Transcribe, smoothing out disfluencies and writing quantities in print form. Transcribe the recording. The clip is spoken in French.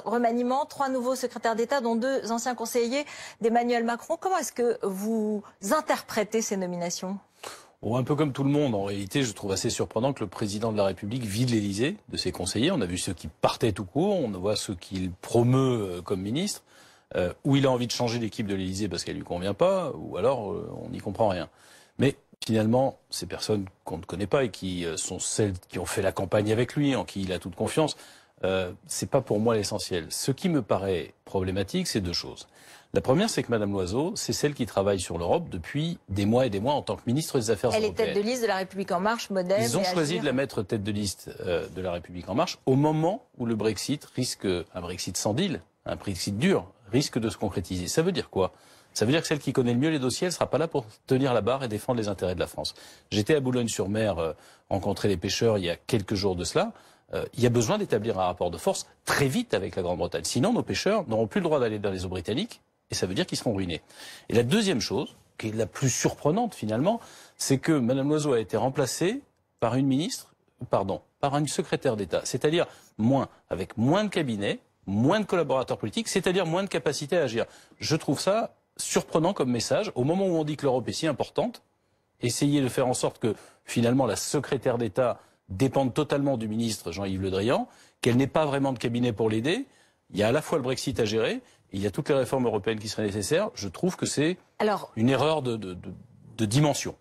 Remaniement, 3 nouveaux secrétaires d'État, dont 2 anciens conseillers d'Emmanuel Macron. Comment est-ce que vous interprétez ces nominations? Un peu comme tout le monde, en réalité, je trouve assez surprenant que le président de la République vide l'Élysée de ses conseillers. On a vu ceux qui partaient tout court, on voit ceux qu'il promeut comme ministre, où il a envie de changer l'équipe de l'Élysée parce qu'elle lui convient pas, ou alors on n'y comprend rien. Mais finalement, ces personnes qu'on ne connaît pas et qui sont celles qui ont fait la campagne avec lui, en qui il a toute confiance, c'est pas pour moi l'essentiel. Ce qui me paraît problématique, c'est 2 choses. La première, c'est que Madame Loiseau, c'est celle qui travaille sur l'Europe depuis des mois et des mois en tant que ministre des Affaires européennes. Elle est tête de liste de la République En Marche, modèle. Ils ont choisi de la mettre tête de liste de la République En Marche au moment où le Brexit risque, un Brexit sans deal, un Brexit dur, risque de se concrétiser. Ça veut dire quoi? Ça veut dire que celle qui connaît le mieux les dossiers, elle ne sera pas là pour tenir la barre et défendre les intérêts de la France. J'étais à Boulogne-sur-Mer rencontrer les pêcheurs il y a quelques jours de cela. Il y a besoin d'établir un rapport de force très vite avec la Grande-Bretagne. Sinon, nos pêcheurs n'auront plus le droit d'aller dans les eaux britanniques et ça veut dire qu'ils seront ruinés. Et la deuxième chose, qui est la plus surprenante finalement, c'est que Mme Loiseau a été remplacée par une par une secrétaire d'État. C'est-à-dire avec moins de cabinets, moins de collaborateurs politiques, c'est-à-dire moins de capacité à agir. Je trouve ça surprenant comme message. Au moment où on dit que l'Europe est si importante, essayer de faire en sorte que finalement la secrétaire d'État dépendent totalement du ministre Jean-Yves Le Drian, qu'elle n'ait pas vraiment de cabinet pour l'aider. Il y a à la fois le Brexit à gérer, et il y a toutes les réformes européennes qui seraient nécessaires. Je trouve que c'est une erreur de dimension.